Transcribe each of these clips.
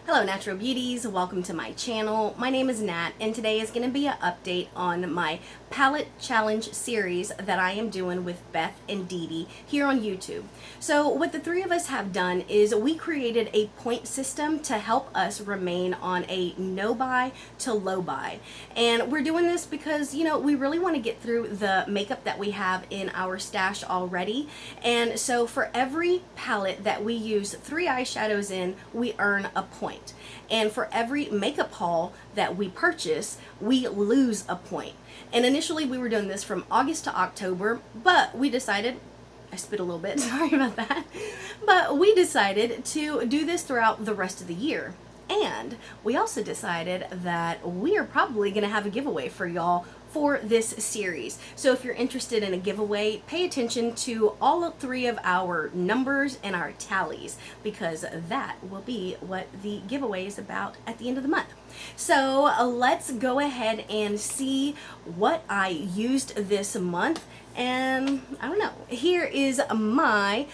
Hello Natural Beauties, welcome to my channel. My name is Nat and today is going to be an update on my palette challenge series that I am doing with Beth and Dede here on YouTube. So what the three of us have done is we created a point system to help us remain on a no buy to low buy. And we're doing this because, we really want to get through the makeup that we have in our stash already. And so for every palette that we use 3 eyeshadows in, we earn a point. And for every makeup haul that we purchase, we lose a point. And initially we were doing this from August to October, but we decided, I spit a little bit, sorry about that, but we decided to do this throughout the rest of the year. And we also decided that we are probably going to have a giveaway for y'all for this series. So if you're interested in a giveaway, pay attention to all 3 of our numbers and our tallies, because that will be what the giveaway is about at the end of the month. So let's go ahead and see what I used this month. And I don't know, here is my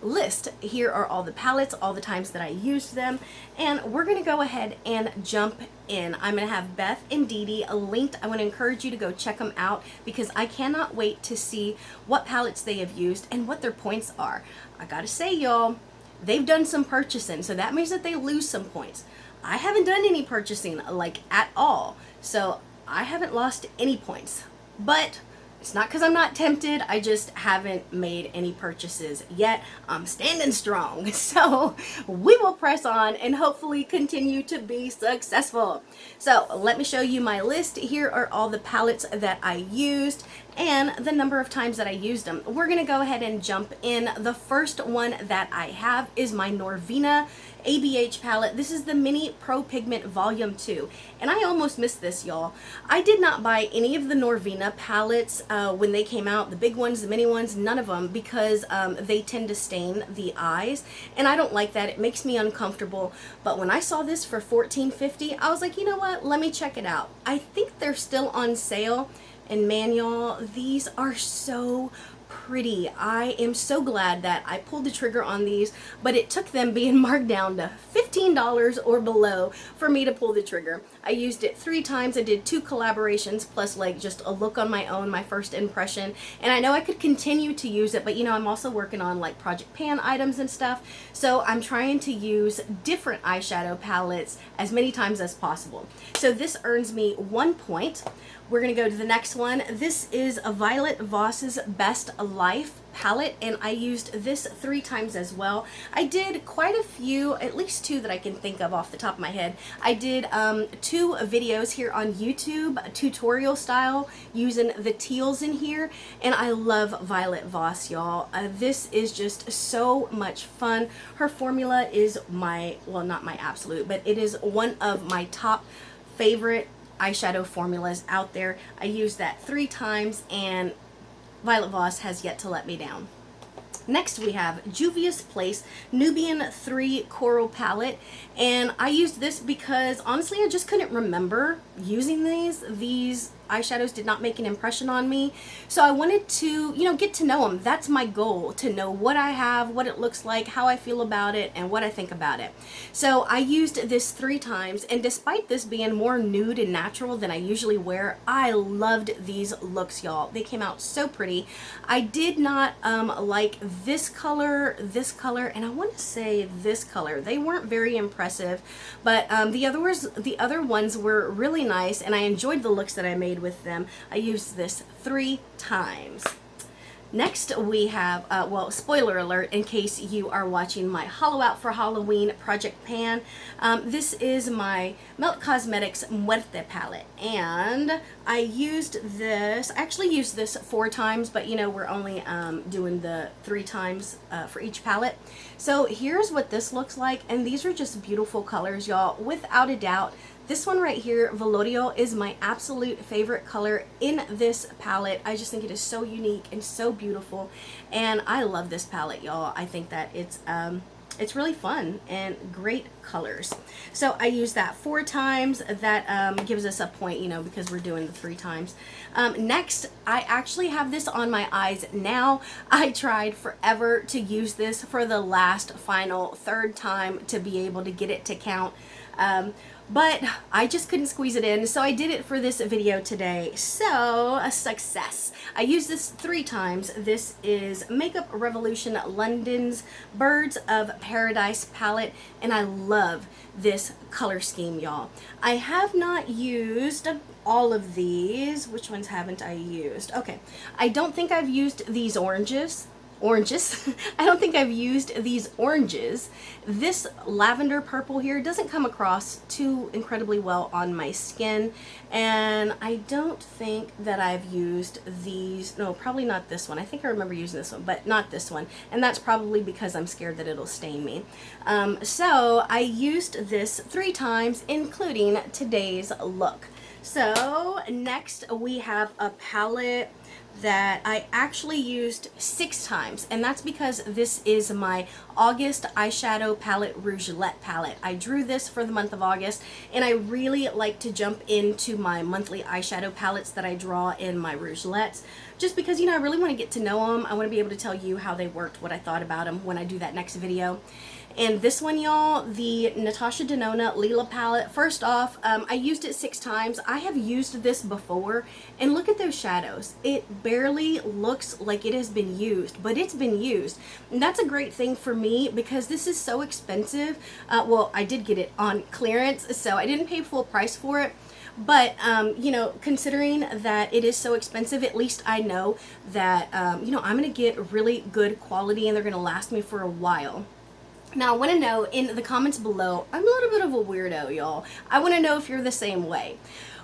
list. Here are all the palettes, all the times that I used them, and we're gonna go ahead and jump in. I'm gonna have Beth and Dede linked. I want to encourage you to go check them out because I cannot wait to see what palettes they have used and what their points are. I gotta say, y'all, they've done some purchasing, so that means that they lose some points. I haven't done any purchasing like at all, so I haven't lost any points, but it's not because I'm not tempted, I just haven't made any purchases yet. I'm standing strong. So we will press on and hopefully continue to be successful. So let me show you my list. Here are all the palettes that I used and the number of times that I used them. We're gonna go ahead and jump in. The first one that I have is my Norvina ABH palette. This is the Mini Pro Pigment Volume 2. And I almost missed this, y'all. I did not buy any of the Norvina palettes when they came out, the big ones, the mini ones, none of them, because they tend to stain the eyes. And I don't like that. It makes me uncomfortable. But when I saw this for $14.50, I was like, you know what? Let me check it out. I think they're still on sale. And man, y'all, these are so pretty. I am so glad that I pulled the trigger on these, but it took them being marked down to $15 or below for me to pull the trigger. I used it 3 times. I did 2 collaborations plus like just a look on my own, my first impression. And I know I could continue to use it, but I'm also working on like Project Pan items and stuff. So I'm trying to use different eyeshadow palettes as many times as possible. So this earns me 1 point. We're gonna go to the next one. This is a Violet Voss's Best Life palette, and I used this 3 times as well. I did quite a few, at least 2 that I can think of off the top of my head. I did 2 videos here on YouTube, tutorial style, using the teals in here, and I love Violet Voss, y'all. This is just so much fun. Her formula is well, not my absolute, but it is one of my top favorite eyeshadow formulas out there. I used that 3 times and Violet Voss has yet to let me down. Next we have Juvia's Place Nubian 3 Coral Palette, and I used this because honestly I just couldn't remember using these eyeshadows did not make an impression on me, so I wanted to get to know them. That's my goal, to know what I have, what it looks like, how I feel about it, and what I think about it. So I used this 3 times, and despite this being more nude and natural than I usually wear, I loved these looks, y'all. They came out so pretty. I did not like this color, and I want to say this color. They weren't very impressive, but the other ones were really nice, and I enjoyed the looks that I made with them. I used this 3 times. Next we have, well, spoiler alert in case you are watching my Hollow Out for Halloween Project Pan. This is my Melt Cosmetics Muerte palette, and I actually used this 4 times, but we're only doing the 3 times for each palette. So here's what this looks like, and these are just beautiful colors, y'all. Without a doubt, this one right here, Velodio, is my absolute favorite color in this palette. I just think it is so unique and so beautiful, and I love this palette, y'all. I think that it's it's really fun and great colors. So I use that 4 times. That gives us a point, you know, because we're doing the 3 times. Next, I actually have this on my eyes now. I tried forever to use this for the last final 3rd time to be able to get it to count. But I just couldn't squeeze it in, so I did it for this video today. So, a success. I used this 3 times. This is Makeup Revolution London's Birds of Paradise palette, and I love this color scheme, y'all. I have not used all of these. Which ones haven't I used? Okay, I don't think I've used these oranges. I don't think I've used these oranges. This lavender purple here doesn't come across too incredibly well on my skin, and I don't think that I've used these. No, probably not this one. I think I remember using this one, but not this one, and that's probably because I'm scared that it'll stain me. So I used this 3 times, including today's look. So next we have a palette that I actually used 6 times, and that's because this is my August eyeshadow palette, Rougelette palette. I drew this for the month of August, and I really like to jump into my monthly eyeshadow palettes that I draw in my Rougelettes, just because, you know, I really want to get to know them. I want to be able to tell you how they worked, what I thought about them when I do that next video. And this one, y'all, the Natasha Denona Lila palette, first off, I used it 6 times. I have used this before, and look at those shadows. It barely looks like it has been used, but it's been used. And that's a great thing for me because this is so expensive. Well, I did get it on clearance, so I didn't pay full price for it. But, you know, considering that it is so expensive, at least I know that, you know, I'm going to get really good quality and they're going to last me for a while. Now, I want to know in the comments below, I'm a little bit of a weirdo, y'all. I want to know if you're the same way.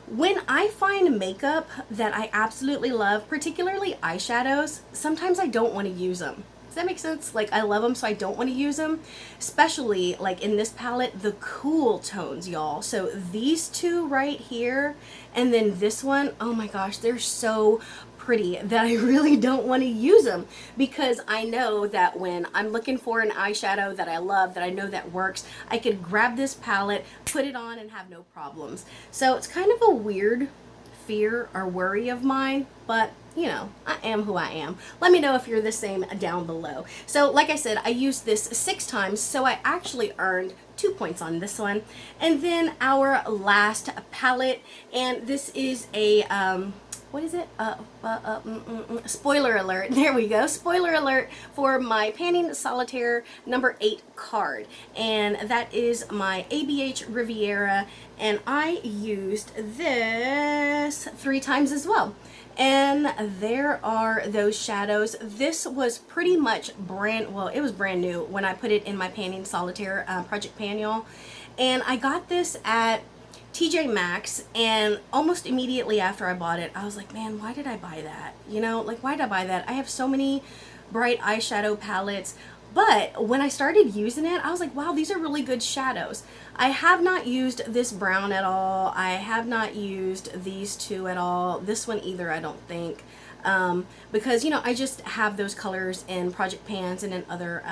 When I find makeup that I absolutely love, particularly eyeshadows, sometimes I don't want to use them. Does that make sense? Like, I love them, so I don't want to use them. Especially, like, in this palette, the cool tones, y'all. So, these 2 right here, and then this one, oh my gosh, they're so pretty that I really don't want to use them, because I know that when I'm looking for an eyeshadow that I love, that I know that works, I could grab this palette, put it on, and have no problems. So, it's kind of a weird fear or worry of mine, but you know, I am who I am. Let me know if you're the same down below. So like I said, I used this 6 times, so I actually earned 2 points on this one. And then our last palette, and this is a what is it? Spoiler alert. There we go. Spoiler alert for my Panning Solitaire number 8 card. And that is my ABH Riviera. And I used this 3 times as well. And there are those shadows. This was pretty much it was brand new when I put it in my Panning Solitaire Project Pan, y'all. And I got this at TJ Maxx, and almost immediately after I bought it, I was like, man, why did I buy that? You know, like, why did I buy that? I have so many bright eyeshadow palettes. But when I started using it, I was like, wow, these are really good shadows. I have not used this brown at all. I have not used these 2 at all. This one either, I don't think. Because, you know, I just have those colors in Project Pans and in other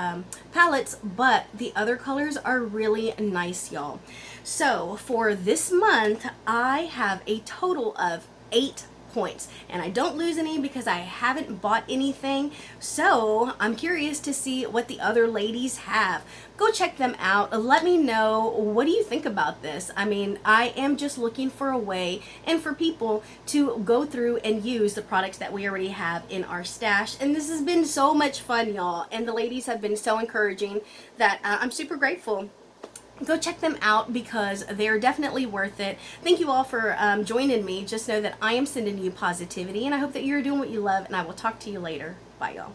palettes, but the other colors are really nice, y'all. So for this month, I have a total of 8 points, and I don't lose any because I haven't bought anything. So I'm curious to see what the other ladies have. Go check them out. Let me know, what do you think about this? I mean, I am just looking for a way and for people to go through and use the products that we already have in our stash. And this has been so much fun, y'all, and the ladies have been so encouraging that I'm super grateful. Go check them out because they're definitely worth it. Thank you all for joining me. Just know that I am sending you positivity, and I hope that you're doing what you love, and I will talk to you later. Bye, y'all.